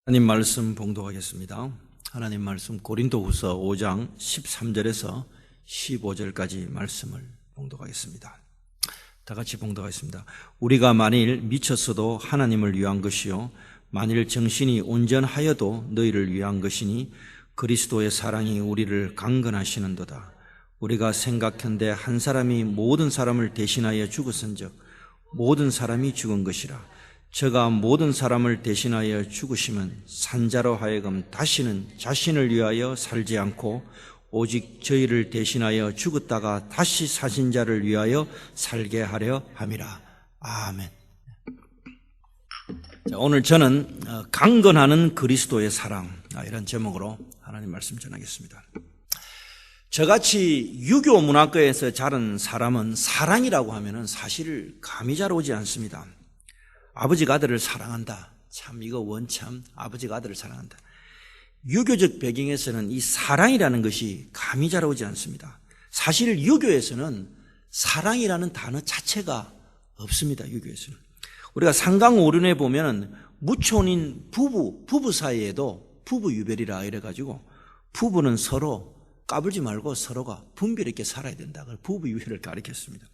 하나님 말씀 봉독하겠습니다. 하나님 말씀 고린도후서 5장 13절에서 15절까지 말씀을 봉독하겠습니다. 다 같이 봉독하겠습니다. 우리가 만일 미쳤어도 하나님을 위한 것이요 만일 정신이 온전하여도 너희를 위한 것이니 그리스도의 사랑이 우리를 강건하시는도다. 우리가 생각한데 한 사람이 모든 사람을 대신하여 죽었은즉 모든 사람이 죽은 것이라. 저가 모든 사람을 대신하여 죽으시면 산자로 하여금 다시는 자신을 위하여 살지 않고 오직 저희를 대신하여 죽었다가 다시 사신 자를 위하여 살게 하려 함이라. 아멘. 자, 오늘 저는 강건하는 그리스도의 사랑, 이런 제목으로 하나님 말씀 전하겠습니다. 저같이 유교 문화권에서 자란 사람은 사랑이라고 하면 사실 감이 잘 오지 않습니다. 아버지가 아들을 사랑한다. 참 이거 원참 아버지가 아들을 사랑한다. 유교적 배경에서는 이 사랑이라는 것이 감이 잘 오지 않습니다. 사실 유교에서는 사랑이라는 단어 자체가 없습니다. 유교에서는. 우리가 상강오륜에 보면 무촌인 부부 사이에도 부부유별이라 이래가지고 부부는 서로 까불지 말고 서로가 분별 있게 살아야 된다. 부부유별을 가르쳤습니다.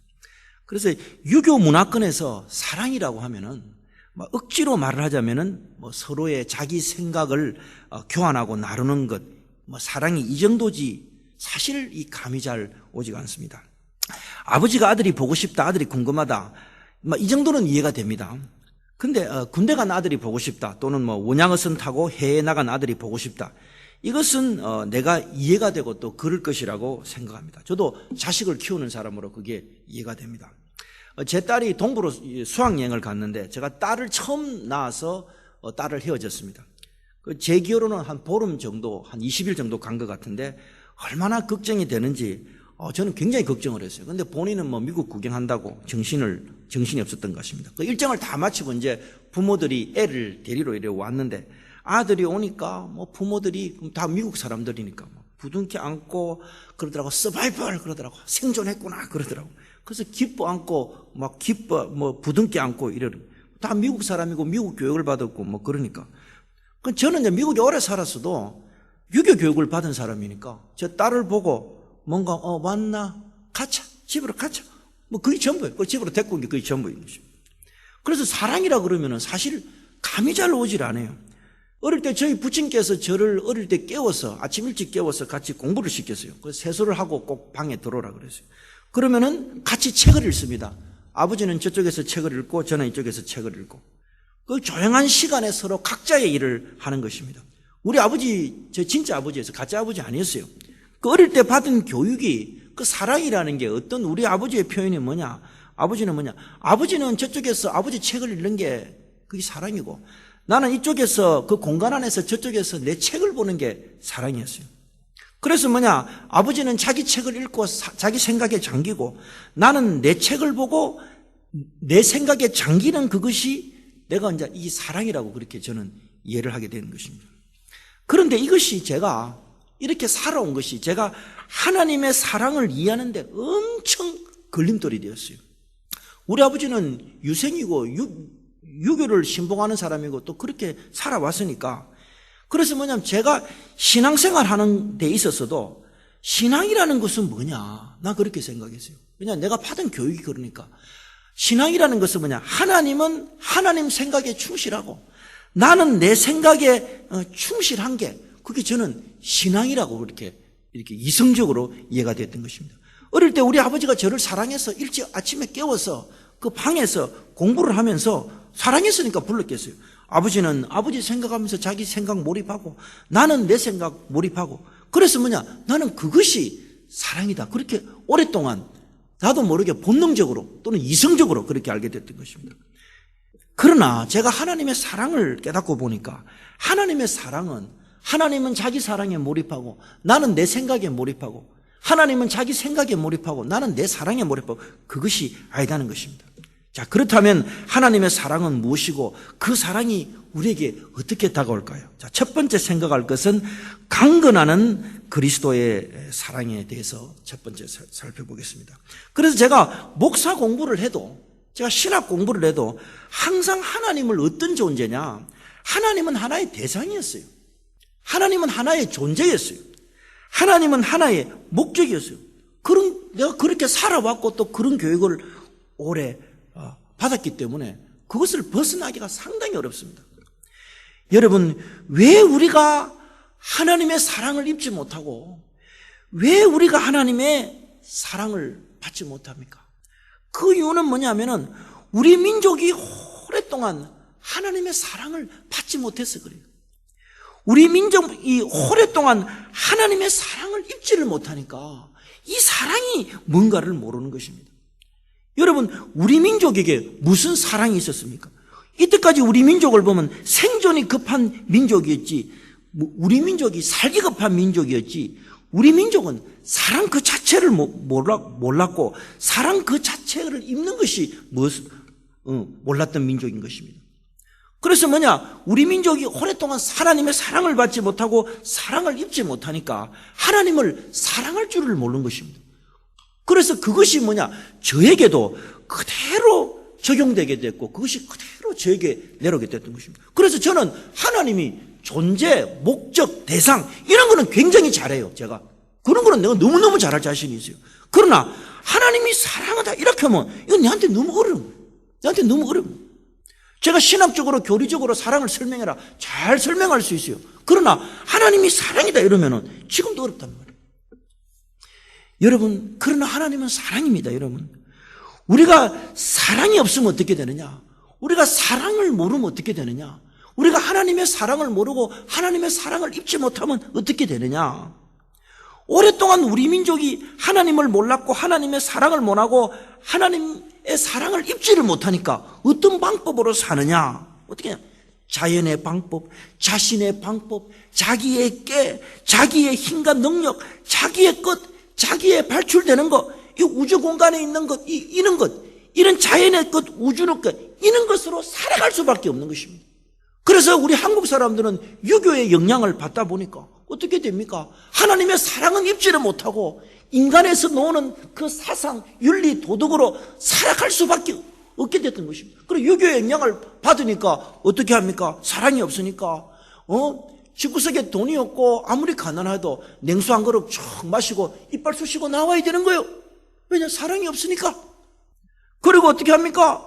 그래서 유교 문화권에서 사랑이라고 하면은 억지로 말을 하자면은 서로의 자기 생각을 교환하고 나누는 것, 사랑이 이 정도지 사실 이 감이 잘 오지가 않습니다. 아버지가 아들이 보고 싶다, 아들이 궁금하다, 이 정도는 이해가 됩니다. 근데 군대 간 아들이 보고 싶다, 또는 원양어선 타고 해외에 나간 아들이 보고 싶다, 이것은 내가 이해가 되고 또 그럴 것이라고 생각합니다. 저도 자식을 키우는 사람으로 그게 이해가 됩니다. 제 딸이 동부로 수학여행을 갔는데 제가 딸을 처음 낳아서 딸을 헤어졌습니다. 제 기억으로는 한 보름 정도, 한 20일 정도 간 것 같은데 얼마나 걱정이 되는지 저는 굉장히 걱정을 했어요. 근데 본인은 미국 구경한다고 정신이 없었던 것입니다. 그 일정을 다 마치고 이제 부모들이 애를 데리러 이래 왔는데 아들이 오니까 부모들이 다 미국 사람들이니까 부둥켜 안고 그러더라고. 서바이벌 그러더라고. 생존했구나 그러더라고. 그래서 기뻐 안고 부둥켜 안고 이러는 다 미국 사람이고 미국 교육을 받았고 그러니까. 저는 이제 미국에 오래 살았어도 유교 교육을 받은 사람이니까 저 딸을 보고 뭔가 왔나 가자 집으로 가자 그게 전부예요. 그 집으로 데리고 온 게 그게 전부인 것입니다. 그래서 사랑이라 그러면은 사실 감이 잘 오질 않아요. 어릴 때 저희 부친께서 저를 어릴 때 깨워서 아침 일찍 깨워서 같이 공부를 시켰어요. 그래서 세수를 하고 꼭 방에 들어오라 그랬어요. 그러면은 같이 책을 읽습니다. 아버지는 저쪽에서 책을 읽고 저는 이쪽에서 책을 읽고 그 조용한 시간에 서로 각자의 일을 하는 것입니다. 우리 아버지, 저 진짜 아버지였어요. 가짜 아버지 아니었어요. 그 어릴 때 받은 교육이 그 사랑이라는 게 어떤 우리 아버지의 표현이 뭐냐? 아버지는 저쪽에서 아버지 책을 읽는 게 그게 사랑이고 나는 이쪽에서 그 공간 안에서 저쪽에서 내 책을 보는 게 사랑이었어요. 그래서 아버지는 자기 책을 읽고 자기 생각에 잠기고 나는 내 책을 보고 내 생각에 잠기는 그것이 내가 이제 이 사랑이라고 그렇게 저는 이해를 하게 되는 것입니다. 그런데 이것이 제가 이렇게 살아온 것이 제가 하나님의 사랑을 이해하는데 엄청 걸림돌이 되었어요. 우리 아버지는 유생이고 유교를 신봉하는 사람이고 또 그렇게 살아왔으니까 그래서 제가 신앙생활 하는 데 있어서도 신앙이라는 것은 뭐냐 나 그렇게 생각했어요. 왜냐하면 내가 받은 교육이 그러니까 신앙이라는 것은 하나님은 하나님 생각에 충실하고 나는 내 생각에 충실한 게 그게 저는 신앙이라고 이렇게 이성적으로 이해가 됐던 것입니다. 어릴 때 우리 아버지가 저를 사랑해서 일찍 아침에 깨워서 그 방에서 공부를 하면서 사랑했으니까 불렀겠어요. 아버지는 아버지 생각하면서 자기 생각 몰입하고 나는 내 생각 몰입하고 그래서 나는 그것이 사랑이다. 그렇게 오랫동안 나도 모르게 본능적으로 또는 이성적으로 그렇게 알게 됐던 것입니다. 그러나 제가 하나님의 사랑을 깨닫고 보니까 하나님의 사랑은 하나님은 자기 사랑에 몰입하고 나는 내 생각에 몰입하고 하나님은 자기 생각에 몰입하고 나는 내 사랑에 몰입하고 그것이 아니다는 것입니다. 자, 그렇다면 하나님의 사랑은 무엇이고 그 사랑이 우리에게 어떻게 다가올까요? 자, 첫 번째 생각할 것은 강건하는 그리스도의 사랑에 대해서 첫 번째 살펴보겠습니다. 그래서 제가 목사 공부를 해도 제가 신학 공부를 해도 항상 하나님을 어떤 존재냐 하나님은 하나의 대상이었어요. 하나님은 하나의 존재였어요. 하나님은 하나의 목적이었어요. 내가 그렇게 살아왔고 또 그런 교육을 오래 받았기 때문에 그것을 벗어나기가 상당히 어렵습니다. 여러분, 왜 우리가 하나님의 사랑을 입지 못하고 왜 우리가 하나님의 사랑을 받지 못합니까? 그 이유는 뭐냐면은 우리 민족이 오랫동안 하나님의 사랑을 받지 못해서 그래요. 우리 민족이 오랫동안 하나님의 사랑을 입지를 못하니까 이 사랑이 뭔가를 모르는 것입니다. 여러분, 우리 민족에게 무슨 사랑이 있었습니까? 이때까지 우리 민족을 보면 생존이 급한 민족이었지, 우리 민족이 살기 급한 민족이었지, 우리 민족은 사랑 그 자체를 몰랐고 사랑 그 자체를 입는 것이 몰랐던 민족인 것입니다. 그래서 우리 민족이 오랫동안 하나님의 사랑을 받지 못하고 사랑을 입지 못하니까 하나님을 사랑할 줄을 모르는 것입니다. 그래서 그것이 저에게도 그대로 적용되게 됐고 그것이 그대로 저에게 내려오게 됐던 것입니다. 그래서 저는 하나님이 존재, 목적, 대상 이런 거는 굉장히 잘해요. 제가 그런 거는 내가 너무너무 잘할 자신이 있어요. 그러나 하나님이 사랑하다 이렇게 하면 이건 내한테 너무 어려운 거예요. 내한테 너무 어려운 거예요. 제가 신학적으로 교리적으로 사랑을 설명해라 잘 설명할 수 있어요. 그러나 하나님이 사랑이다 이러면은 지금도 어렵단 말이에요. 여러분, 그러나 하나님은 사랑입니다. 여러분, 우리가 사랑이 없으면 어떻게 되느냐? 우리가 사랑을 모르면 어떻게 되느냐? 우리가 하나님의 사랑을 모르고 하나님의 사랑을 입지 못하면 어떻게 되느냐? 오랫동안 우리 민족이 하나님을 몰랐고 하나님의 사랑을 못하고 하나님의 사랑을 입지를 못하니까 어떤 방법으로 사느냐? 어떻게 하냐? 자연의 방법, 자신의 방법, 자기의 깨, 자기의 힘과 능력, 자기의 것, 자기의 발출되는 것, 이 우주 공간에 있는 것, 이런 것, 이런 자연의 것, 우주의 것, 이런 것으로 살아갈 수밖에 없는 것입니다. 그래서 우리 한국 사람들은 유교의 영향을 받다 보니까 어떻게 됩니까? 하나님의 사랑은 입지를 못하고 인간에서 나오는 그 사상, 윤리, 도덕으로 살아갈 수밖에 없게 됐던 것입니다. 그리고 유교의 영향을 받으니까 어떻게 합니까? 사랑이 없으니까 집구석에 돈이 없고 아무리 가난해도 냉수 한 그릇 쭉 마시고 이빨 쑤시고 나와야 되는 거예요. 왜냐? 사랑이 없으니까. 그리고 어떻게 합니까?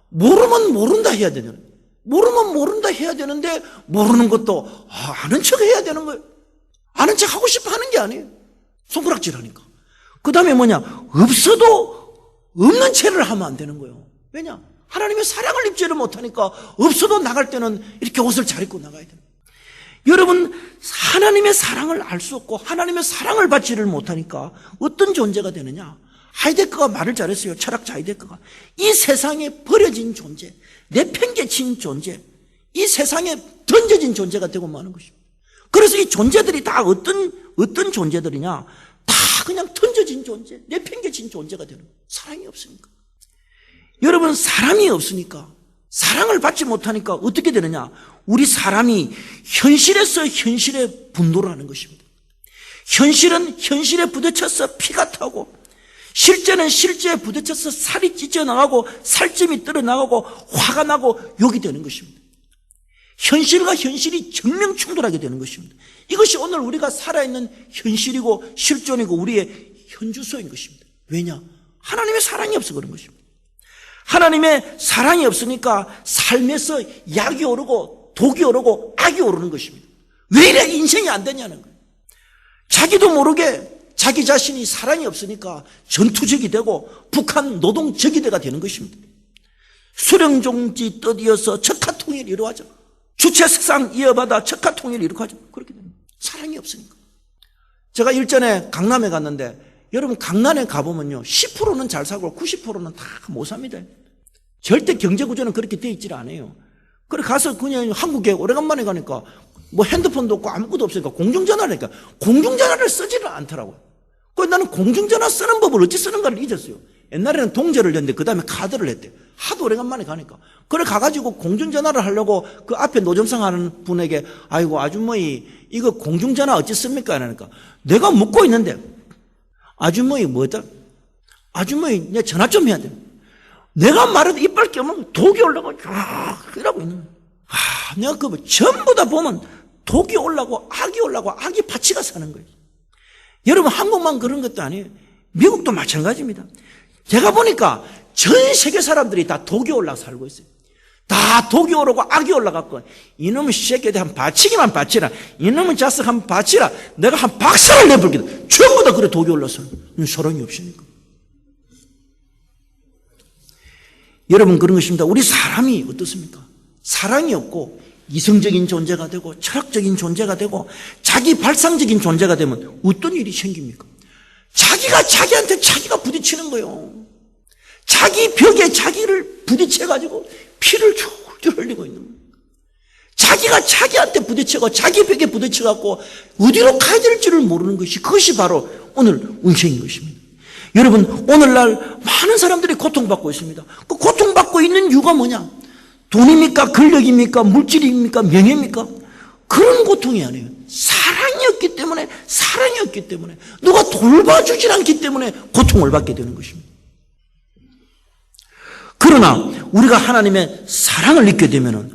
모르면 모른다 해야 되는 거예요. 모르면 모른다 해야 되는데 모르는 것도 아는 척 해야 되는 거예요. 아는 척 하고 싶어 하는 게 아니에요. 손가락질 하니까. 그 다음에 없어도 없는 채를 하면 안 되는 거예요. 왜냐? 하나님의 사랑을 입지를 못하니까 없어도 나갈 때는 이렇게 옷을 잘 입고 나가야 돼요. 여러분, 하나님의 사랑을 알 수 없고 하나님의 사랑을 받지를 못하니까 어떤 존재가 되느냐? 하이데거가 말을 잘했어요. 철학자 하이데거가. 이 세상에 버려진 존재, 내팽개친 존재, 이 세상에 던져진 존재가 되고 마는 것입니다. 그래서 이 존재들이 다 어떤 존재들이냐? 다 그냥 던져진 존재, 내팽개친 존재가 되는 거예요. 사랑이 없으니까. 여러분, 사람이 없으니까, 사랑을 받지 못하니까 어떻게 되느냐? 우리 사람이 현실에서 현실에 분노를 하는 것입니다. 현실은 현실에 부딪혀서 피가 타고, 실제는 실제에 부딪혀서 살이 찢어나가고 살점이 떨어나가고 화가 나고 욕이 되는 것입니다. 현실과 현실이 정명충돌하게 되는 것입니다. 이것이 오늘 우리가 살아있는 현실이고 실존이고 우리의 현주소인 것입니다. 왜냐? 하나님의 사랑이 없어 그런 것입니다. 하나님의 사랑이 없으니까 삶에서 약이 오르고 독이 오르고 악이 오르는 것입니다. 왜 이래 인생이 안 되냐는 거예요. 자기도 모르게 자기 자신이 사랑이 없으니까 전투적이 되고 북한 노동적이대가 되는 것입니다. 수령종지 떠디어서 척하통일 이루어져. 주체색상 이어받아 척하통일 이루어져. 그렇게 됩니다. 사랑이 없으니까. 제가 일전에 강남에 갔는데 여러분, 강남에 가보면요 10%는 잘 사고 90%는 다 못 삽니다. 절대 경제구조는 그렇게 돼 있질 않아요. 그래 가서 그냥 한국에 오래간만에 가니까 핸드폰도 없고 아무것도 없으니까 공중전화를 하니까 공중전화를 쓰지를 않더라고요. 그래서 나는 공중전화 쓰는 법을 어찌 쓰는가를 잊었어요. 옛날에는 동전을 냈는데 그 다음에 카드를 했대요. 하도 오래간만에 가니까. 그래 가가지고 공중전화를 하려고 그 앞에 노점상 하는 분에게 아이고 아주머니 이거 공중전화 어찌 씁니까? 이러니까 내가 묻고 있는데 아주머니 뭐다? 아주머니 내 전화 좀 해야 돼. 내가 말해도 이빨 깨면 독이 올라가 쫙 이러고 있는 거예요. 내가 전부 다 보면 독이 올라고 악이 올라고 악이 파치가 사는 거예요. 여러분, 한국만 그런 것도 아니에요. 미국도 마찬가지입니다. 제가 보니까 전 세계 사람들이 다 독이 올라가 살고 있어요. 다 독이 오르고 악이 올라갔고, 이놈의 새끼들 한 바치기만 바치라, 이놈의 자식 한 바치라, 내가 한 박살을 내버리겠다. 전부 다 그래 독이 올라서 소란이 없으니까. 여러분, 그런 것입니다. 우리 사람이 어떻습니까? 사랑이 없고 이성적인 존재가 되고 철학적인 존재가 되고 자기 발상적인 존재가 되면 어떤 일이 생깁니까? 자기가 자기한테 자기가 부딪히는 거예요. 자기 벽에 자기를 부딪혀가지고 피를 줄줄 흘리고 있는 거예요. 자기가 자기한테 부딪히고 자기 벽에 부딪혀갖고 어디로 가야 될지를 모르는 것이, 그것이 바로 오늘 운세인 것입니다. 여러분, 오늘날 많은 사람들이 고통받고 있습니다. 그 고통받고 있는 이유가 뭐냐? 돈입니까? 권력입니까? 물질입니까? 명예입니까? 그런 고통이 아니에요. 사랑이 없기 때문에 누가 돌봐주질 않기 때문에 고통을 받게 되는 것입니다. 그러나 우리가 하나님의 사랑을 잊게 되면은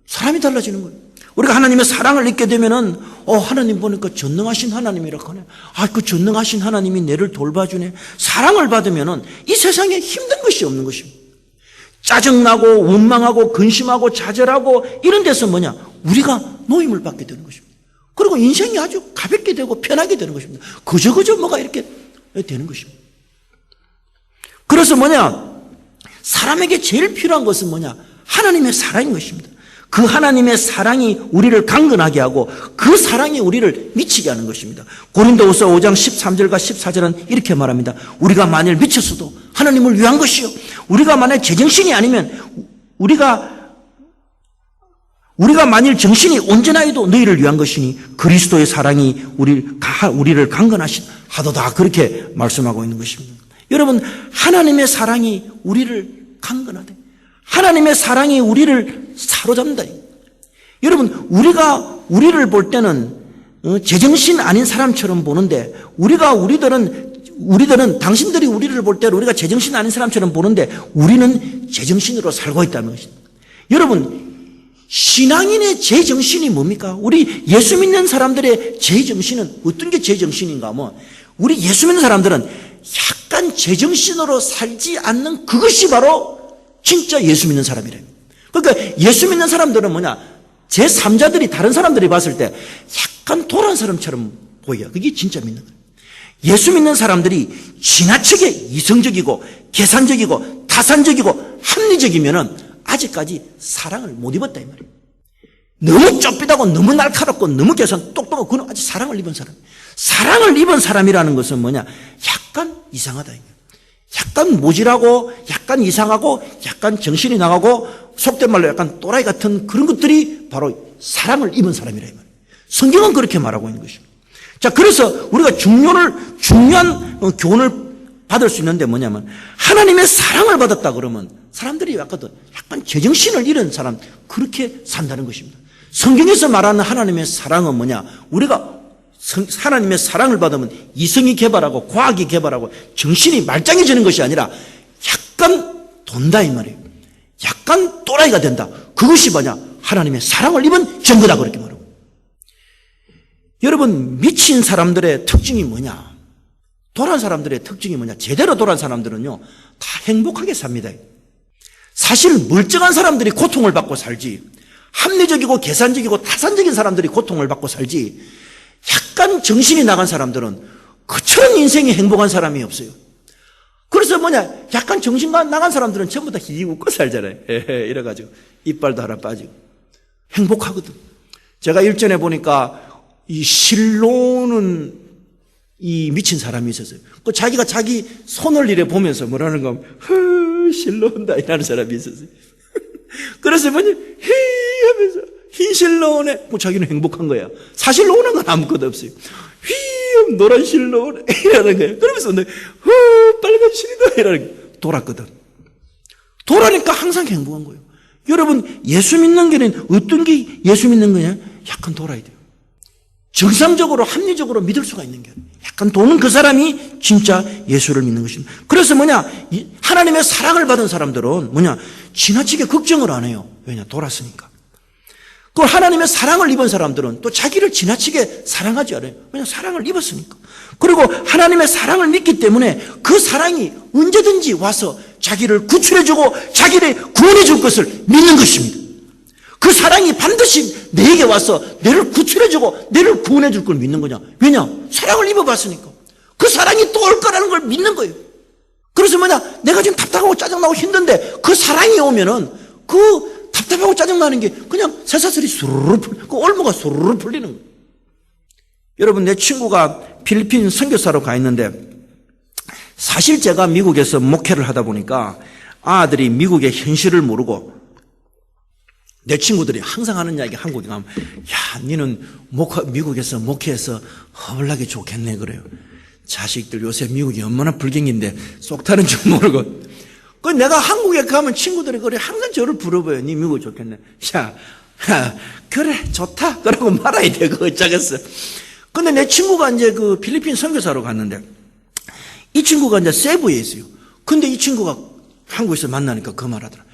사람이 달라지는 거예요. 우리가 하나님의 사랑을 잊게 되면은 하나님 보니까 전능하신 하나님이라고 하네. 그 전능하신 하나님이 내를 돌봐주네. 사랑을 받으면은 이 세상에 힘든 것이 없는 것입니다. 짜증나고 원망하고 근심하고 좌절하고 이런 데서 우리가 노임을 받게 되는 것입니다. 그리고 인생이 아주 가볍게 되고 편하게 되는 것입니다. 그저 뭐가 이렇게 되는 것입니다. 그래서 사람에게 제일 필요한 것은 하나님의 사랑인 것입니다. 그 하나님의 사랑이 우리를 강건하게 하고 그 사랑이 우리를 미치게 하는 것입니다. 고린도후서 5장 13절과 14절은 이렇게 말합니다. 우리가 만일 미쳤어도 하나님을 위한 것이요, 우리가 만일 제정신이 아니면 우리가 만일 정신이 온전하여도 너희를 위한 것이니 그리스도의 사랑이 우리를 강건하도다, 그렇게 말씀하고 있는 것입니다. 여러분, 하나님의 사랑이 우리를 강건하되 하나님의 사랑이 우리를 사로잡는다. 여러분, 우리를 볼 때는 제정신 아닌 사람처럼 보는데 우리들은 당신들이 우리를 볼 때는 우리가 제정신 아닌 사람처럼 보는데 우리는 제정신으로 살고 있다는 것입니다. 여러분, 신앙인의 제정신이 뭡니까? 우리 예수 믿는 사람들의 제정신은 어떤 게 제정신인가 하면, 우리 예수 믿는 사람들은 약간 제정신으로 살지 않는 그것이 바로 진짜 예수 믿는 사람이래요. 그러니까 예수 믿는 사람들은 제3자들이 다른 사람들이 봤을 때 약간 도란 사람처럼 보여요. 그게 진짜 믿는 거예요. 예수 믿는 사람들이 지나치게 이성적이고 계산적이고 타산적이고 합리적이면은 아직까지 사랑을 못 입었다 이 말이에요. 너무 좁비다고 너무 날카롭고 너무 계산 똑똑하고 그건 아직 사랑을 입은 사람. 사랑을 입은 사람이라는 것은 약간 이상하다. 약간 모질하고 약간 이상하고 약간 정신이 나가고 속된 말로 약간 또라이 같은 그런 것들이 바로 사랑을 입은 사람이라 이 말이에요. 성경은 그렇게 말하고 있는 것입니다. 자, 그래서 우리가 중요한 교훈을 받을 수 있는데 하나님의 사랑을 받았다 그러면 사람들이 약간 제정신을 잃은 사람, 그렇게 산다는 것입니다. 성경에서 말하는 하나님의 사랑은 우리가 하나님의 사랑을 받으면 이성이 개발하고 과학이 개발하고 정신이 말짱해지는 것이 아니라 약간 돈다 이 말이에요. 약간 또라이가 된다. 그것이 하나님의 사랑을 입은 증거다, 그렇게 말하고. 여러분, 미친 사람들의 특징이 뭐냐? 도란 사람들의 특징이 뭐냐? 제대로 도란 사람들은요, 다 행복하게 삽니다. 사실 멀쩡한 사람들이 고통을 받고 살지, 합리적이고 계산적이고 타산적인 사람들이 고통을 받고 살지, 약간 정신이 나간 사람들은 그처럼 인생이 행복한 사람이 없어요. 그래서 약간 정신가 나간 사람들은 전부 다 히 웃고 살잖아요. 이래가지고 이빨도 하나 빠지고 행복하거든. 제가 일전에 보니까 이 실로는 이 미친 사람이 있었어요. 그 자기가 자기 손을 이래 보면서 뭐라는 거, 실로 온다 이라는 사람이 있었어요. 그래서 히 하면서 흰실로 오네. 자기는 행복한 거야. 사실 오는 건 아무것도 없어요. 노란 실로 오네. 이러는 거예요. 그러면서 빨간 실이다. 이러는 거예요. 돌았거든. 돌아니까 항상 행복한 거예요. 여러분, 예수 믿는 게는 어떤 게 예수 믿는 거냐? 약간 돌아야 돼요. 정상적으로, 합리적으로 믿을 수가 있는 게 약간 도는 그 사람이 진짜 예수를 믿는 것입니다. 그래서 하나님의 사랑을 받은 사람들은 지나치게 걱정을 안 해요. 왜냐? 돌았으니까. 그 하나님의 사랑을 입은 사람들은 또 자기를 지나치게 사랑하지 않아요. 왜냐하면 사랑을 입었으니까. 그리고 하나님의 사랑을 믿기 때문에 그 사랑이 언제든지 와서 자기를 구출해주고 자기를 구원해줄 것을 믿는 것입니다. 그 사랑이 반드시 내게 와서 내를 구출해주고 내를 구원해줄 걸 믿는 거냐. 왜냐? 사랑을 입어봤으니까. 그 사랑이 또 올 거라는 걸 믿는 거예요. 그래서 내가 지금 답답하고 짜증나고 힘든데 그 사랑이 오면은 그 답답하고 짜증나는 게 그냥 새사슬이 수르르 그 올무가 수르르 풀리는 거예요. 여러분, 내 친구가 필리핀 선교사로 가 있는데 사실 제가 미국에서 목회를 하다 보니까 아들이 미국의 현실을 모르고 내 친구들이 항상 하는 이야기 한국에 가면 야, 니는 미국에서 목회해서 허블나게 좋겠네 그래요. 자식들 요새 미국이 얼마나 불경인데 쏙 타는 줄 모르고. 그 내가 한국에 가면 친구들이 그래 항상 저를 물어봐요. 니 미국 좋겠네. 야, 그래 좋다 그러고 말아야 돼. 그거 어쩌겠어. 근데 내 친구가 이제 그 필리핀 선교사로 갔는데 이 친구가 이제 세부에 있어요. 근데 이 친구가 한국에서 만나니까 그 말하더라.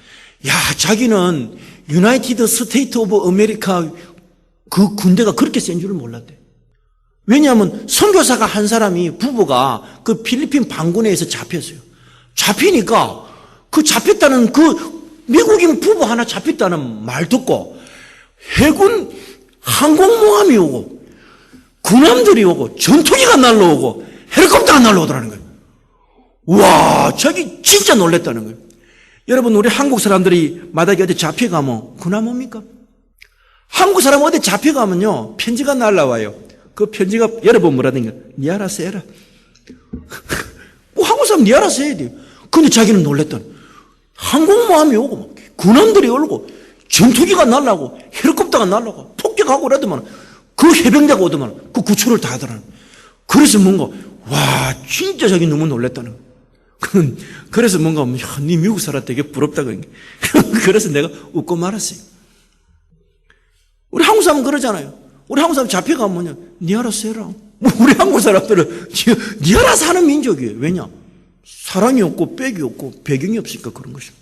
야, 자기는 유나이티드 스테이트 오브 아메리카 그 군대가 그렇게 센 줄을 몰랐대. 왜냐하면 선교사가 한 사람이 부부가 그 필리핀 반군에서 잡혔어요. 잡히니까 그 잡혔다는 그 미국인 부부 하나 잡혔다는 말 듣고 해군 항공모함이 오고 군함들이 오고 전투기가 날라오고 헬리콥터가 날라오더라는 거예요. 와, 자기 진짜 놀랬다는 거예요. 여러분, 우리 한국 사람들이 마다기 어디 잡혀가면 군함 옵니까? 한국 사람 어디 잡혀가면요 편지가 날라와요. 그 편지가 여러분 뭐라든가 니 알아서 해라. 뭐 한국 사람 니 알아서 해야 돼요. 근데 자기는 놀랬던 항공모함이 오고 군함들이 오고 전투기가 날라오고 헬리콥터가 날라오고 폭격하고 그러더만 그 해병대가 오더만 그 구출을 다 하더라는. 그래서 뭔가 와 진짜 자기 너무 놀랬다는 거예요. 그래서 뭔가 야, 니 미국 살아 되게 부럽다 그런 게. 그래서 내가 웃고 말았어요. 우리 한국 사람은 그러잖아요. 우리 한국 사람 잡혀가면 니 알아서 해라. 우리 한국 사람들은 니 알아서 하는 민족이에요. 왜냐? 사랑이 없고 빽이 없고 배경이 없으니까 그런 것입니다.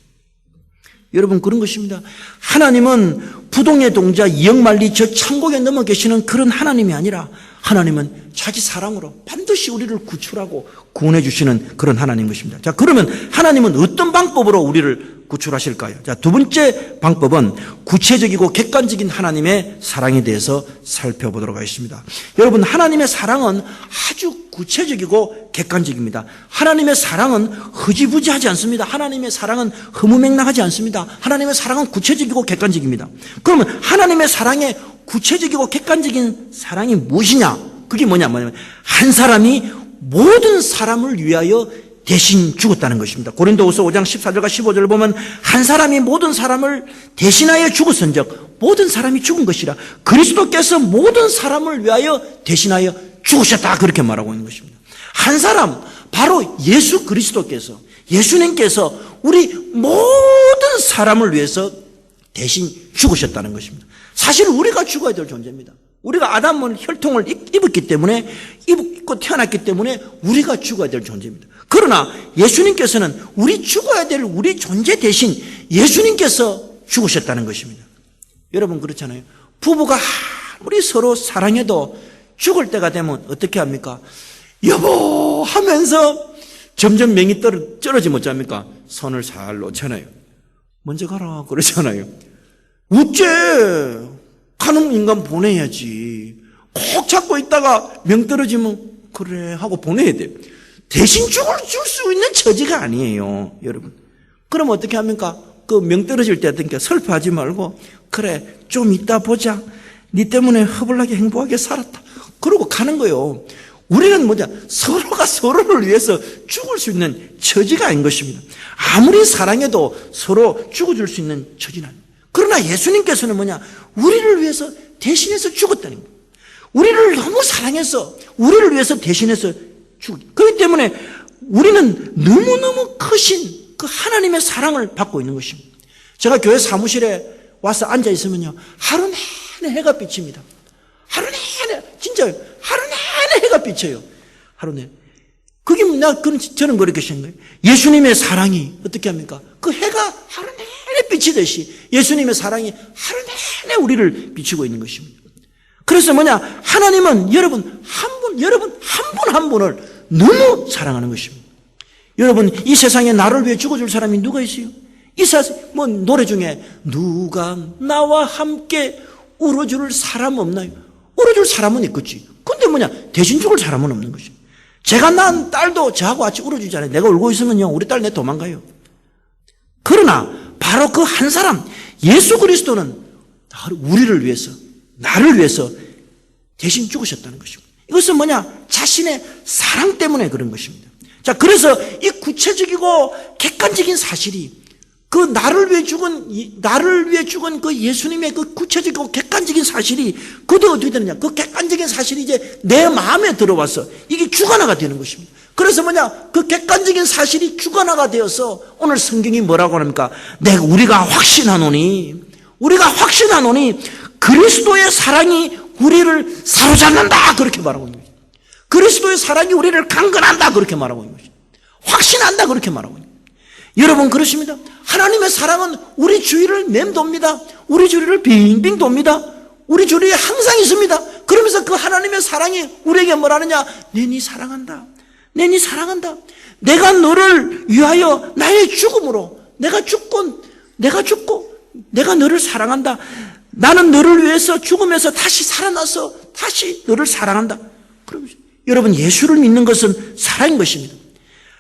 여러분, 그런 것입니다. 하나님은 부동의 동자 이역만리 저 천국에 넘어 계시는 그런 하나님이 아니라 하나님은 자기 사랑으로 반드시 우리를 구출하고 구원해 주시는 그런 하나님인 것입니다. 자, 그러면 하나님은 어떤 방법으로 우리를 구출하실까요? 자, 두 번째 방법은 구체적이고 객관적인 하나님의 사랑에 대해서 살펴보도록 하겠습니다. 여러분, 하나님의 사랑은 아주 구체적이고 객관적입니다. 하나님의 사랑은 흐지부지하지 않습니다. 하나님의 사랑은 허무맹랑하지 않습니다. 하나님의 사랑은 구체적이고 객관적입니다. 그러면 하나님의 사랑의 구체적이고 객관적인 사랑이 무엇이냐? 그게 뭐냐면 한 사람이 모든 사람을 위하여 대신 죽었다는 것입니다. 고린도후서 5장 14절과 15절을 보면 한 사람이 모든 사람을 대신하여 죽었은즉 모든 사람이 죽은 것이라 그리스도께서 모든 사람을 위하여 대신하여 죽으셨다 그렇게 말하고 있는 것입니다. 한 사람 바로 예수 그리스도께서 예수님께서 우리 모든 사람을 위해서 대신 죽으셨다는 것입니다. 사실 우리가 죽어야 될 존재입니다. 우리가 아담은 혈통을 입었기 때문에 입고 태어났기 때문에 우리가 죽어야 될 존재입니다. 그러나 예수님께서는 우리 죽어야 될 우리 존재 대신 예수님께서 죽으셨다는 것입니다. 여러분 그렇잖아요. 부부가 아무리 서로 사랑해도 죽을 때가 되면 어떻게 합니까? 여보 하면서 점점 맹이 떨어지면 어쩝니까? 손을 살 놓잖아요. 먼저 가라 그러잖아요. 어째 가는 인간 보내야지. 꼭 잡고 있다가 명 떨어지면 그래 하고 보내야 돼요. 대신 줄 수 있는 처지가 아니에요, 여러분. 그럼 어떻게 합니까? 그 명 떨어질 때 어떻게 슬퍼하지 말고 그래 좀 이따 보자. 네 때문에 허블나게 행복하게 살았다. 그러고 가는 거예요. 우리는 서로가 서로를 위해서 죽을 수 있는 처지가 아닌 것입니다. 아무리 사랑해도 서로 죽어줄 수 있는 처지는 아닙니다. 그러나 예수님께서는 우리를 위해서 대신해서 죽었다는 거예요. 우리를 너무 사랑해서 우리를 위해서 대신해서 그렇기 때문에 우리는 너무너무 크신 그 하나님의 사랑을 받고 있는 것입니다. 제가 교회 사무실에 와서 앉아 있으면요 하루 내내 해가 비칩니다. 하루 내내 진짜 하루 내내 해가 비쳐요. 하루 내내. 그게 저는 그렇게 생각해요. 예수님의 사랑이 어떻게 합니까? 그 해가 하루 내내 비치듯이 예수님의 사랑이 하루 내내 우리를 비추고 있는 것입니다. 그래서 뭐냐? 하나님은 여러분 한 분을 너무 사랑하는 것입니다. 여러분, 이 세상에 나를 위해 죽어줄 사람이 누가 있어요? 이 세상, 노래 중에 누가 나와 함께 울어줄 사람 없나요? 울어줄 사람은 있겠지. 근데 뭐냐? 대신 죽을 사람은 없는 것이죠. 제가 낳은 딸도 저하고 같이 울어주잖아요. 내가 울고 있으면요, 우리 딸 내 도망가요. 그러나 바로 그 한 사람, 예수 그리스도는 우리를 위해서, 나를 위해서 대신 죽으셨다는 것입니다. 이것은 뭐냐? 자신의 사랑 때문에 그런 것입니다. 자, 그래서 이 구체적이고 객관적인 사실이 그 나를 위해 죽은 그 예수님의 그 구체적이고 객관적인 사실이 그때 어떻게 되느냐? 그 객관적인 사실이 이제 내 마음에 들어와서 이게 주관화가 되는 것입니다. 그래서 뭐냐? 그 객관적인 사실이 주관화가 되어서 오늘 성경이 뭐라고 합니까? 우리가 확신하노니 그리스도의 사랑이 우리를 사로잡는다 그렇게 말하고 있는 것입니다. 그리스도의 사랑이 우리를 강건한다 그렇게 말하고 있는 것입니다. 확신한다 그렇게 말하고 있는 것입니다. 여러분 그렇습니다. 하나님의 사랑은 우리 주위를 맴돕니다. 우리 주위를 빙빙 돕니다. 우리 주위에 항상 있습니다. 그러면서 그 하나님의 사랑이 우리에게 뭐라느냐? 내 니 사랑한다. 내 니 사랑한다. 내가 너를 위하여 나의 죽음으로 내가 죽고 내가 너를 사랑한다. 나는 너를 위해서 죽으면서 다시 살아나서 다시 너를 사랑한다. 그러면서 여러분 예수를 믿는 것은 사랑인 것입니다.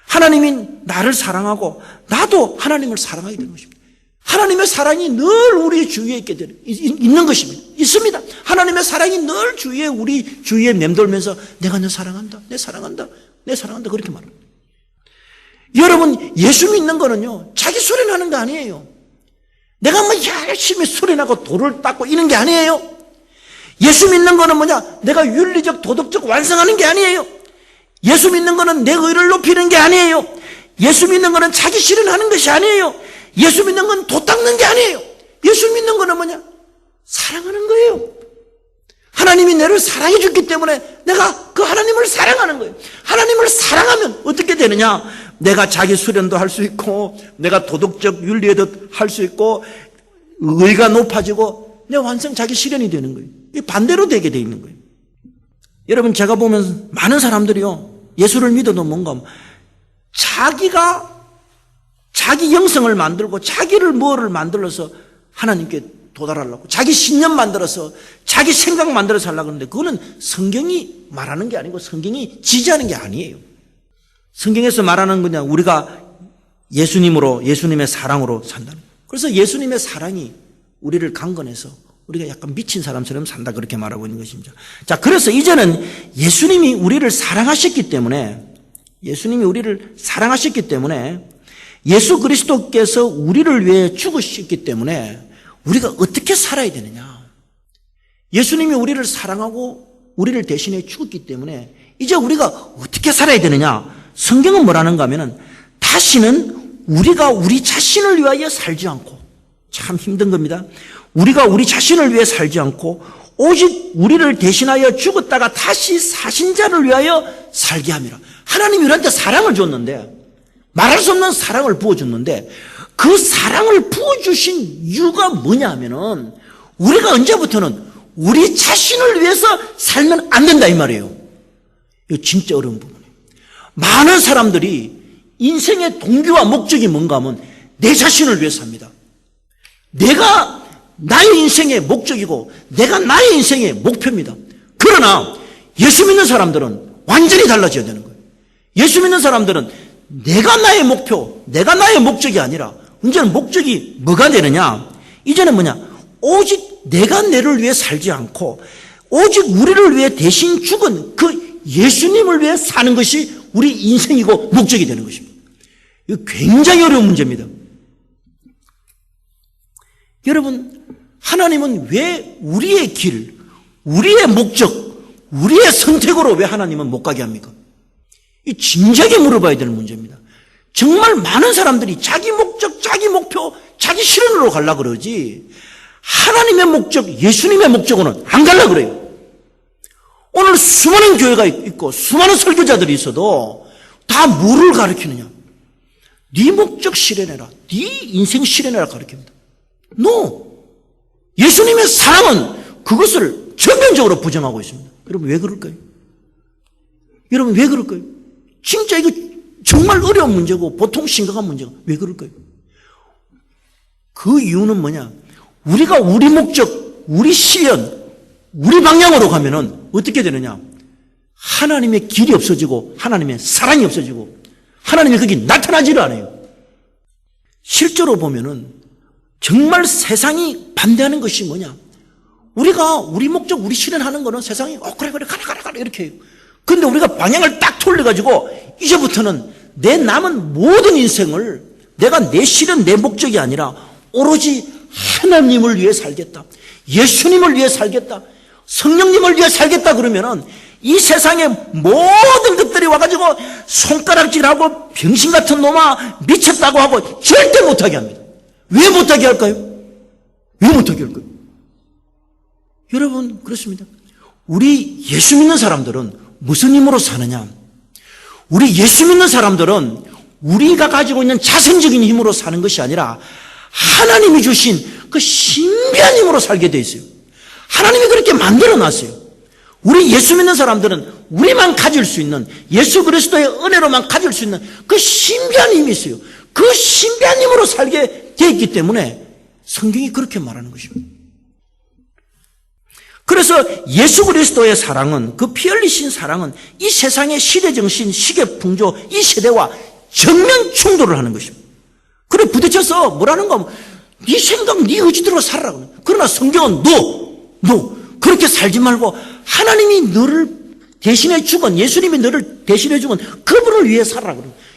하나님이 나를 사랑하고 나도 하나님을 사랑하게 되는 것입니다. 하나님의 사랑이 늘 우리 주위에 있는 것입니다. 있습니다. 하나님의 사랑이 늘 우리 주위에 맴돌면서 내가 너 사랑한다. 내 사랑한다. 그렇게 말합니다. 여러분 예수 믿는 거는요 자기 수련하는 거 아니에요. 내가 열심히 수련하고 돌을 닦고 이런 게 아니에요. 예수 믿는 거는 뭐냐? 내가 윤리적 도덕적 완성하는 게 아니에요. 예수 믿는 거는 내 의를 높이는 게 아니에요. 예수 믿는 거는 자기 실현하는 것이 아니에요. 예수 믿는 건 도 닦는 게 아니에요. 예수 믿는 거는 뭐냐? 사랑하는 거예요. 하나님이 나를 사랑해 줬기 때문에 내가 그 하나님을 사랑하는 거예요. 하나님을 사랑하면 어떻게 되느냐? 내가 자기 수련도 할 수 있고 내가 도덕적 윤리에도 할 수 있고 의가 높아지고 내 완성 자기 실현이 되는 거예요. 이게 반대로 되게 돼 있는 거예요. 여러분 제가 보면 많은 사람들이요 예수를 믿어도 뭔가 자기가 자기 영성을 만들고 자기를 뭐를 만들어서 하나님께 도달하려고 자기 신념 만들어서 자기 생각 만들어서 하려고 하는데 그거는 성경이 말하는 게 아니고 성경이 지지하는 게 아니에요. 성경에서 말하는 거냐 우리가 예수님의 사랑으로 산다는 거예요. 그래서 예수님의 사랑이 우리를 강건해서 우리가 약간 미친 사람처럼 산다 그렇게 말하고 있는 것입니다. 자, 그래서 이제는 예수님이 우리를 사랑하셨기 때문에 예수 그리스도께서 우리를 위해 죽으셨기 때문에 우리가 어떻게 살아야 되느냐? 예수님이 우리를 사랑하고 우리를 대신해 죽었기 때문에 이제 우리가 어떻게 살아야 되느냐? 성경은 뭐라는가 하면은 다시는 우리가 우리 자신을 위하여 살지 않고 참 힘든 겁니다. 우리가 우리 자신을 위해 살지 않고 오직 우리를 대신하여 죽었다가 다시 사신 자를 위하여 살게 함이라. 하나님이 우리한테 사랑을 줬는데 말할 수 없는 사랑을 부어줬는데 그 사랑을 부어주신 이유가 뭐냐 하면은 우리가 언제부터는 우리 자신을 위해서 살면 안 된다 이 말이에요. 이거 진짜 어려운 부분이에요. 많은 사람들이 인생의 동기와 목적이 뭔가 하면 내 자신을 위해서 삽니다. 내가 나의 인생의 목적이고 내가 나의 인생의 목표입니다. 그러나 예수 믿는 사람들은 완전히 달라져야 되는 거예요. 예수 믿는 사람들은 내가 나의 목표, 내가 나의 목적이 아니라 이제는 목적이 뭐가 되느냐? 이제는 뭐냐? 오직 내가 나를 위해 살지 않고 오직 우리를 위해 대신 죽은 그 예수님을 위해 사는 것이 우리 인생이고 목적이 되는 것입니다. 이거 굉장히 어려운 문제입니다. 여러분, 하나님은 왜 우리의 길, 우리의 목적, 우리의 선택으로 왜 하나님은 못 가게 합니까? 이 진지하게 물어봐야 되는 문제입니다. 정말 많은 사람들이 자기 목적, 자기 목표, 자기 실현으로 가려고 그러지 하나님의 목적, 예수님의 목적으로는 안 가려고 그래요. 오늘 수많은 교회가 있고 수많은 설교자들이 있어도 다 뭐를 가르치느냐? 네 목적 실현해라. 네 인생 실현해라 가르칩니다. No. 예수님의 사랑은 그것을 전면적으로 부정하고 있습니다. 여러분 왜 그럴까요? 여러분 왜 그럴까요? 진짜 이거 정말 어려운 문제고 보통 심각한 문제가 왜 그럴까요? 그 이유는 뭐냐? 우리가 우리 목적, 우리 실현, 우리 방향으로 가면은 어떻게 되느냐? 하나님의 길이 없어지고 하나님의 사랑이 없어지고 하나님이 거기 나타나지를 않아요. 실제로 보면은 정말 세상이 반대하는 것이 뭐냐? 우리가 우리 목적, 우리 실현하는 거는 세상이 그래 가라 이렇게 해요. 그런데 우리가 방향을 딱 돌려가지고 이제부터는 내 남은 모든 인생을 내가 내 실현, 내 목적이 아니라 오로지 하나님을 위해 살겠다. 예수님을 위해 살겠다. 성령님을 위해 살겠다 그러면은 이 세상의 모든 것들이 와가지고 손가락질하고 병신 같은 놈아 미쳤다고 하고 절대 못하게 합니다. 왜 못하게 할까요? 왜 못하게 할까요? 여러분 그렇습니다. 우리 예수 믿는 사람들은 무슨 힘으로 사느냐? 우리 예수 믿는 사람들은 우리가 가지고 있는 자생적인 힘으로 사는 것이 아니라 하나님이 주신 그 신비한 힘으로 살게 돼 있어요. 하나님이 그렇게 만들어 놨어요. 우리 예수 믿는 사람들은 우리만 가질 수 있는 예수 그리스도의 은혜로만 가질 수 있는 그 신비한 힘이 있어요. 그 신비한 힘으로 살게 돼 있기 때문에 성경이 그렇게 말하는 것입니다. 그래서 예수 그리스도의 사랑은, 그 피 흘리신 사랑은 이 세상의 시대정신, 시계풍조, 이 세대와 정면 충돌을 하는 것입니다. 그래 부딪혀서 뭐라는가? 네 생각, 네 의지대로 살아라. 그러나 성경은 no. 그렇게 살지 말고 하나님이 너를 대신해 죽은, 예수님이 너를 대신해 죽은 그분을 위해 살아라.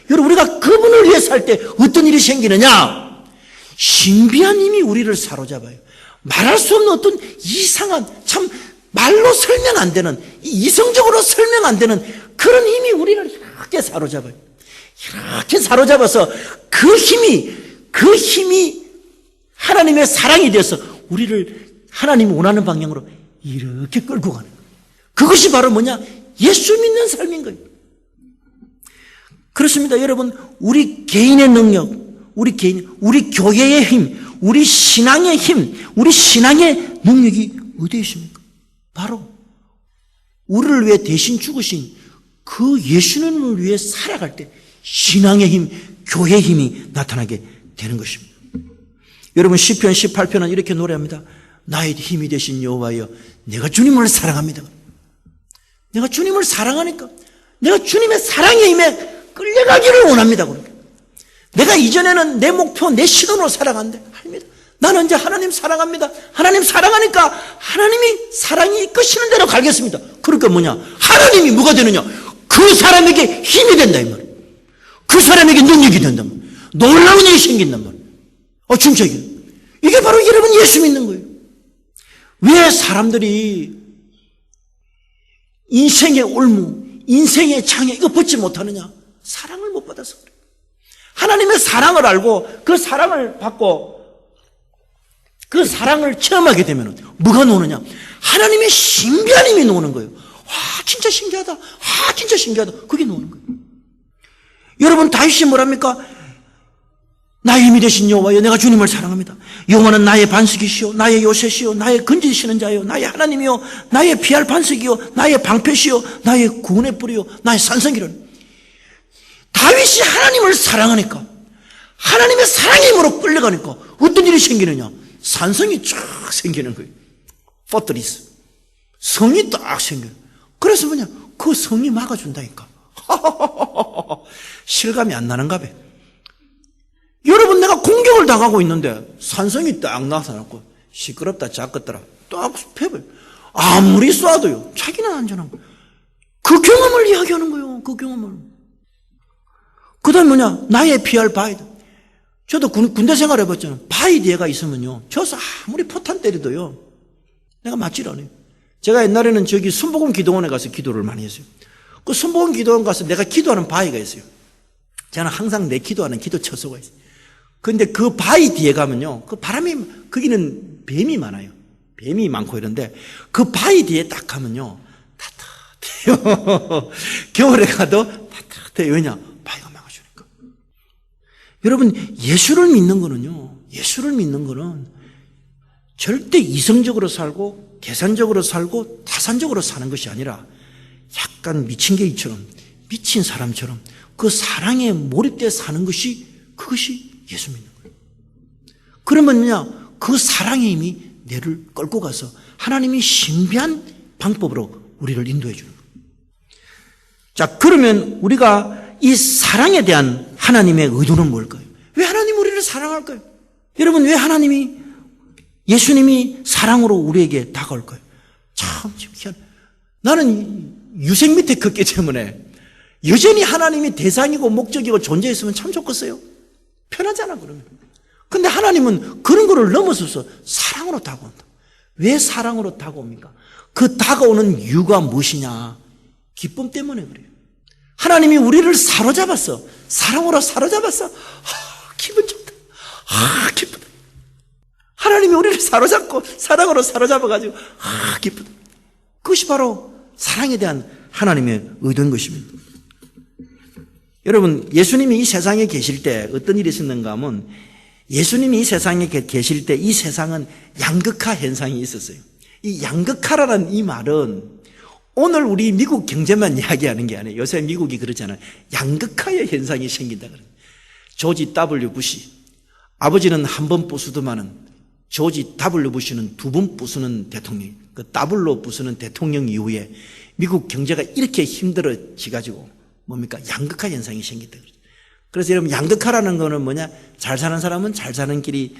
여러분 우리가 그분을 위해 살 때 어떤 일이 생기느냐? 신비한 힘이 우리를 사로잡아요. 말할 수 없는 어떤 이상한, 참 말로 설명 안 되는, 이성적으로 설명 안 되는 그런 힘이 우리를 이렇게 사로잡아요. 이렇게 사로잡아서 그 힘이 하나님의 사랑이 되어서 우리를 하나님이 원하는 방향으로 이렇게 끌고 가는 거예요. 그것이 바로 뭐냐? 예수 믿는 삶인 거예요. 그렇습니다. 여러분, 우리 개인의 능력, 우리 교회의 힘, 우리 신앙의 힘, 우리 신앙의 능력이 어디에 있습니까? 바로 우리를 위해 대신 죽으신 그 예수님을 위해 살아갈 때 신앙의 힘, 교회의 힘이 나타나게 되는 것입니다. 여러분 시편 18편은 이렇게 노래합니다. 나의 힘이 되신 여호와여, 내가 주님을 사랑합니다. 내가 주님을 사랑하니까 내가 주님의 사랑의 힘에 끌려가기를 원합니다. 내가 이전에는 내 목표, 내 신원으로 살아간대. 아닙니다. 나는 이제 하나님 사랑합니다. 하나님 사랑하니까 하나님이 사랑이 이끄시는 대로 가겠습니다. 그러니까 뭐냐? 하나님이 뭐가 되느냐? 그 사람에게 힘이 된다 이 말이에요. 그 사람에게 능력이 된다 말이에요. 놀라운 일이 생긴단 말이에요. 진짜 이게 바로 여러분 예수 믿는 거예요. 왜 사람들이 인생의 올무, 인생의 장애 이거 벗지 못하느냐? 사랑을 못 받아서 그래요. 하나님의 사랑을 알고 그 사랑을 받고 그 사랑을 체험하게 되면 뭐가 노느냐? 하나님의 신비한 힘이 노는 거예요. 와 진짜 신기하다. 와 진짜 신기하다. 그게 노는 거예요. 여러분 다윗이 뭐랍니까? 나의 힘이 되신 여호와여, 내가 주님을 사랑합니다. 여호와는 나의 반석이시요 나의 요새시요 나의 건지시는 자요 나의 하나님이요 나의 피할 반석이요 나의 방패시요 나의 구원의 뿌리요 나의 산성이로는. 다윗이 하나님을 사랑하니까, 하나님의 사랑의 힘으로 끌려가니까 어떤 일이 생기느냐? 산성이 쫙 생기는 거예요. 포트리스 성이 딱 생겨요. 그래서 뭐냐? 그 성이 막아준다니까. 실감이 안 나는가 봐. 여러분 내가 공격을 당하고 있는데 산성이 딱 나타났고 시끄럽다 작겠더라 딱 패버려. 아무리 쏴도요 자기는 안전한 거예요. 그 경험을 이야기하는 거예요. 그 경험을. 그 다음에 뭐냐? 나의 피할 바위다. 저도 군대 생활 해봤잖아요. 바위 뒤에가 있으면요 저서 아무리 포탄 때리도요 내가 맞질 않아요. 제가 옛날에는 저기 순복음 기도원에 가서 기도를 많이 했어요. 그 순복음 기도원 가서 내가 기도하는 바위가 있어요. 저는 항상 내 기도하는 기도 처소가 있어요. 근데 그 바위 뒤에 가면요 그 바람이, 거기는 뱀이 많아요. 뱀이 많고 이런데 그 바위 뒤에 딱 가면요 따뜻해요. 겨울에 가도 따뜻해요. 왜냐? 바위가 막아주니까. 여러분, 예수를 믿는 거는 절대 이성적으로 살고 계산적으로 살고 타산적으로 사는 것이 아니라 약간 미친 개이처럼, 미친 사람처럼 그 사랑에 몰입되어 사는 것이, 그것이 예수 믿는 거예요. 그러면요, 그 사랑의 힘이 뇌를 끌고 가서 하나님이 신비한 방법으로 우리를 인도해 주는 거예요. 자, 그러면 우리가 이 사랑에 대한 하나님의 의도는 뭘까요? 왜 하나님 우리를 사랑할까요? 여러분, 왜 예수님이 사랑으로 우리에게 다가올까요? 참 희한해. 나는 유생 밑에 컸기 때문에 여전히 하나님이 대상이고 목적이고 존재했으면 참 좋겠어요. 편하잖아, 그러면. 근데 하나님은 그런 거를 넘어서서 사랑으로 다가온다. 왜 사랑으로 다가옵니까? 그 다가오는 이유가 무엇이냐? 기쁨 때문에 그래요. 하나님이 우리를 사로잡았어. 사랑으로 사로잡았어. 기분 좋다. 기쁘다. 하나님이 우리를 사로잡고 사랑으로 사로잡아가지고 기쁘다. 그것이 바로 사랑에 대한 하나님의 의도인 것입니다. 여러분, 예수님이 이 세상에 계실 때 어떤 일이 있었는가 하면, 예수님이 이 세상에 계실 때 이 세상은 양극화 현상이 있었어요. 이 양극화라는 이 말은 오늘 우리 미국 경제만 이야기하는 게 아니에요. 요새 미국이 그러잖아요. 양극화의 현상이 생긴다 그래요. 조지 W. 부시, 아버지는 한 번 부수더만은 조지 W. 부시는 두 번 부수는 대통령, 그 더블로 부수는 대통령 이후에 미국 경제가 이렇게 힘들어지가지고 뭡니까? 양극화 현상이 생긴다 그래요. 그래서 여러분, 양극화라는 거는 뭐냐? 잘 사는 사람은 잘 사는 길이,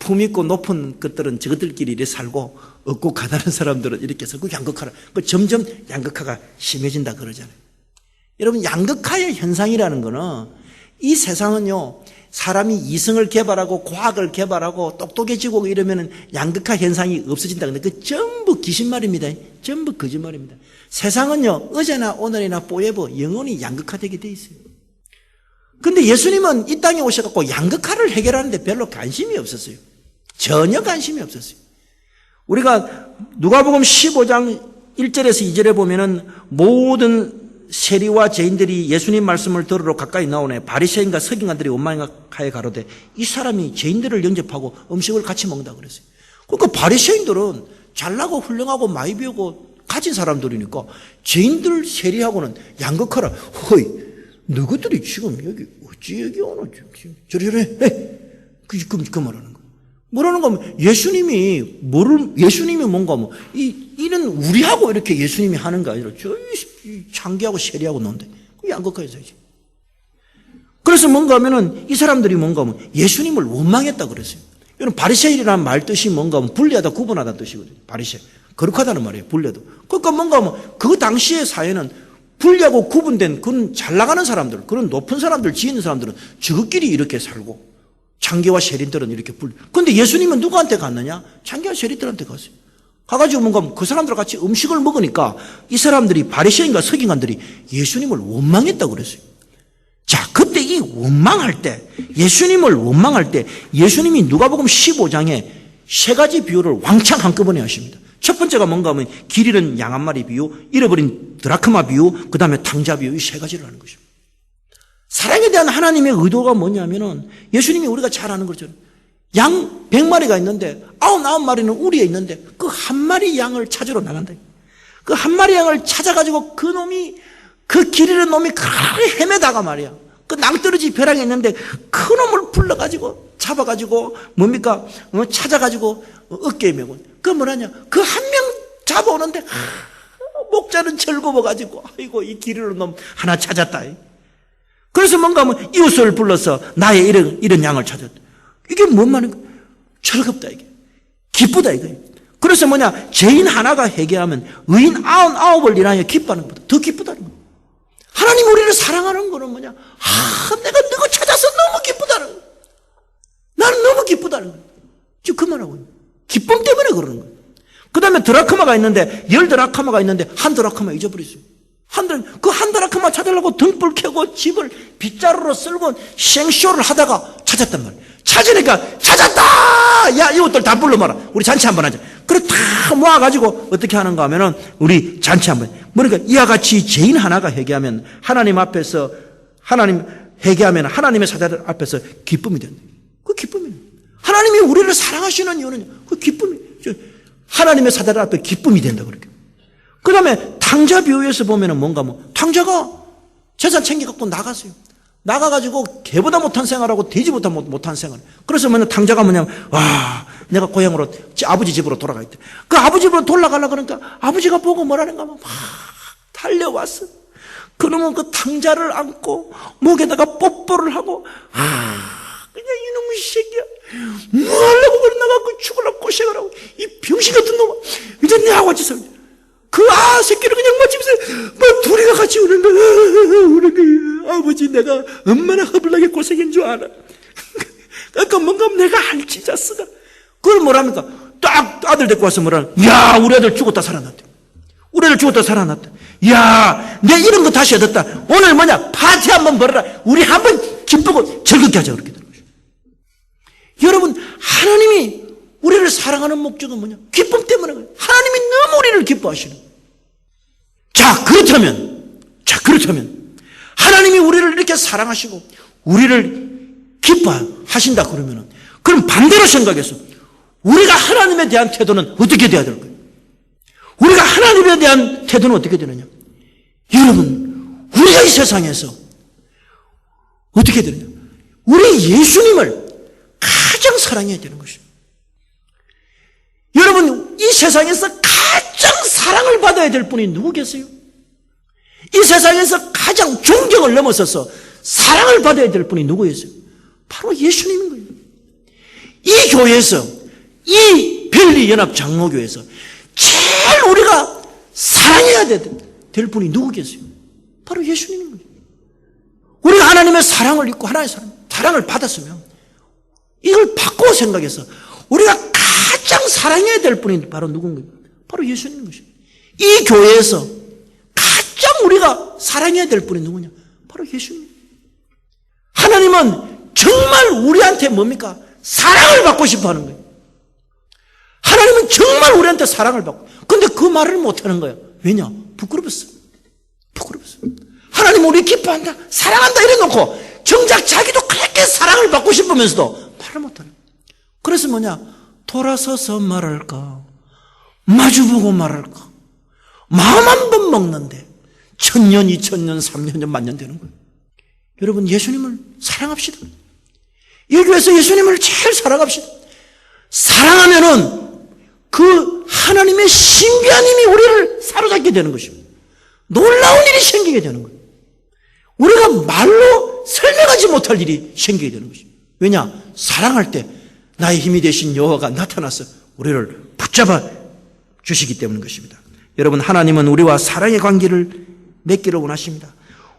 품 있고 높은 것들은 저것들끼리 이렇게 살고, 없고 가난한 사람들은 이렇게 해서 그 양극화라. 그 점점 양극화가 심해진다 그러잖아요. 여러분, 양극화의 현상이라는 거는 이 세상은요, 사람이 이성을 개발하고 과학을 개발하고 똑똑해지고 이러면은 양극화 현상이 없어진다. 근데 그 전부 귀신말입니다. 전부 거짓말입니다. 세상은요, 어제나 오늘이나 forever 영원히 양극화되게 돼 있어요. 근데 예수님은 이 땅에 오셔갖고 양극화를 해결하는데 별로 관심이 없었어요. 전혀 관심이 없었어요. 우리가 누가복음 15장 1절에서 2절에 보면은 모든 세리와 죄인들이 예수님 말씀을 들으러 가까이 나오네. 바리새인과 서기관들이 원망하여 가로되 이 사람이 죄인들을 영접하고 음식을 같이 먹는다 그랬어요. 그러니까 바리새인들은 잘나고 훌륭하고 많이 배우고 가진 사람들이니까 죄인들 세리하고는 양극화라. 허이, 너희들이 지금 여기 어찌 여기 오노? 저리저리 해. 그 말하는 거예요. 뭐라는 거면 예수님이 뭔가 하면 이는 우리하고 이렇게 예수님이 하는 게 아니라 저 창기하고 세리하고 논대. 그 양극화해서지. 그래서 뭔가 하면은 이 사람들이 뭔가 하면 예수님을 원망했다 그랬어요. 이런 바리새인이라는 말 뜻이 뭔가 하면 분리하다 구분하다 뜻이거든요. 바리새인. 거룩하다는 말이에요. 분리도. 그러니까 뭔가 하면 그 당시의 사회는 분리하고 구분된 그런 잘 나가는 사람들, 그런 높은 사람들, 지혜있는 사람들은 저것끼리 이렇게 살고 창기와 세리들은 이렇게 분리. 그런데 예수님은 누구한테 갔느냐? 창기와 세리들한테 갔어요. 가가지고 뭔가 그 사람들과 같이 음식을 먹으니까 이 사람들이 바리새인과 서기관들이 예수님을 원망했다고 그랬어요. 자, 그때 이 원망할 때, 예수님을 원망할 때 예수님이 누가복음 15장에 세 가지 비유를 왕창 한꺼번에 하십니다. 첫 번째가 뭔가 하면 길 잃은 양 한 마리 비유, 잃어버린 드라크마 비유, 그 다음에 탕자 비유, 이 세 가지를 하는 것입니다. 사랑에 대한 하나님의 의도가 뭐냐면은 예수님이 우리가 잘 아는 거죠. 양 100마리가 있는데 99마리는 우리에 있는데 그 한 마리 양을 찾으러 나간다. 그 한 마리 양을 찾아가지고 그 놈이, 그 길 잃은 놈이 그렇게 헤매다가 말이야. 그 낭떠러지 벼랑에 있는데 그 놈을 불러가지고 잡아가지고 뭡니까? 찾아가지고 어깨에 메고. 그 뭐라냐? 그 한 명 잡아오는데 목자는 즐거워가지고 아이고 이 길 잃은 놈 하나 찾았다. 그래서 뭔가 하면 이웃을 불러서 나의 이런 양을 찾았다. 이게 뭔 말인가? 즐겁다 이게. 기쁘다 이거예요. 그래서 뭐냐? 죄인 하나가 회개하면 의인 99을 인하여 기뻐하는 것보다 더 기쁘다는 거예요. 하나님 우리를 사랑하는 거는 뭐냐? 내가 너가 찾아서 너무 기쁘다는 거예요. 나는 너무 기쁘다는 거예요. 지금 그 말하고 있는 거예요. 기쁨 때문에 그러는 거예요. 그 다음에 드라크마가 있는데 10드라크마가 있는데 한 드라크마 잊어버렸어요. 그 한 드라크마 찾으려고 등불 켜고 집을 빗자루로 쓸고 생쇼를 하다가 찾았단 말이에요. 찾으니까 찾았다! 야, 이것들 다 불러봐라. 우리 잔치 한번 하자. 그래 다 모아가지고 어떻게 하는가 하면은 우리 잔치 한번. 그러니까 이와 같이 죄인 하나가 회개하면 하나님 앞에서 하나님 회개하면 하나님의 사자들 앞에서 기쁨이 된다. 그 기쁨이에요. 하나님이 우리를 사랑하시는 이유는 그 기쁨이, 하나님의 사자들 앞에 기쁨이 된다. 그렇게. 그 다음에 탕자 비유에서 보면은 뭔가 탕자가 재산 챙겨갖고 나갔어요. 나가가지고 개보다 못한 생활하고 돼지보다 못한 생활. 그래서 탕자가 내가 고향으로 아버지 집으로 돌아가 있대. 그 아버지 집으로 돌아가려고 그러니까 아버지가 보고 뭐라는가 하면 막 달려왔어. 그러면 그 탕자를 안고 목에다가 뽀뽀를 하고 그냥 이놈의 새끼야 뭐 하려고 그래 나가고 죽으려고 고생을 하고 이 병신 같은 놈아 이제 내하고 같이 살자. 그 새끼를 그냥 마치면서 둘이가 같이 우는 거야. 아버지 내가 얼마나 허블나게 고생인 줄 알아. 그러니까 뭔가 내가 알지 잤어가. 그걸 뭐랍니까? 딱 아들 데리고 와서 야 우리 아들 죽었다 살아났대. 우리 아들 죽었다 살아났다. 야 내 이런 거 다시 얻었다. 오늘 파티 한번 벌어라. 우리 한번 기쁘고 즐겁게 하자. 그렇게 되는 거죠. 여러분 하나님이 우리를 사랑하는 목적은 뭐냐? 기쁨 때문에 그래요. 하나님이 너무 우리를 기뻐하시는 거예요. 자 그렇다면 하나님이 우리를 이렇게 사랑하시고 우리를 기뻐하신다 그러면은 그럼 반대로 생각해서 우리가 하나님에 대한 태도는 어떻게 돼야 될까요? 우리가 하나님에 대한 태도는 어떻게 되느냐? 여러분 우리가 이 세상에서 어떻게 되느냐? 우리 예수님을 가장 사랑해야 되는 것입니다. 여러분 이 세상에서 가장 사랑을 받아야 될 분이 누구 계세요? 이 세상에서 가장 존경을 넘어서서 사랑을 받아야 될 분이 누구였어요? 바로 예수님인 거예요. 이 교회에서 이 별리연합 장로교회에서 제일 우리가 사랑해야 될 분이 누구 계세요? 바로 예수님인 거예요. 우리가 하나님의 사랑을 입고 하나님의 사랑을 받았으면 이걸 바꿔 생각해서 우리가 가장 사랑해야 될 분이 바로 누군가요? 바로 예수님인 것입니다. 이 교회에서 가장 우리가 사랑해야 될 분이 누구냐? 바로 예수님. 하나님은 정말 우리한테 뭡니까? 사랑을 받고 싶어 하는 거예요. 하나님은 정말 우리한테 사랑을 받고. 근데 그 말을 못 하는 거예요. 왜냐? 부끄러웠어. 하나님 우리 기뻐한다, 사랑한다 이래 놓고 정작 자기도 그렇게 사랑을 받고 싶으면서도 말을 못 하는 거예요. 그래서 돌아서서 말할까? 마주보고 말할까? 마음 한 번 먹는데 1000년, 2000년, 3년, 만년 되는 거예요. 여러분 예수님을 사랑합시다. 이 교회에서 예수님을 제일 사랑합시다. 사랑하면은 그 하나님의 신비한 힘이 우리를 사로잡게 되는 것입니다. 놀라운 일이 생기게 되는 거예요. 우리가 말로 설명하지 못할 일이 생기게 되는 것입니다. 왜냐? 사랑할 때 나의 힘이 되신 여호와가 나타나서 우리를 붙잡아 주시기 때문인 것입니다. 여러분 하나님은 우리와 사랑의 관계를 맺기를 원하십니다.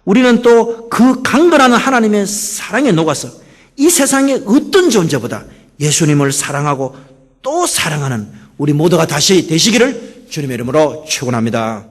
우리는 또 그 강건한 하나님의 사랑에 녹아서 이 세상의 어떤 존재보다 예수님을 사랑하고 또 사랑하는 우리 모두가 다시 되시기를 주님의 이름으로 축원합니다.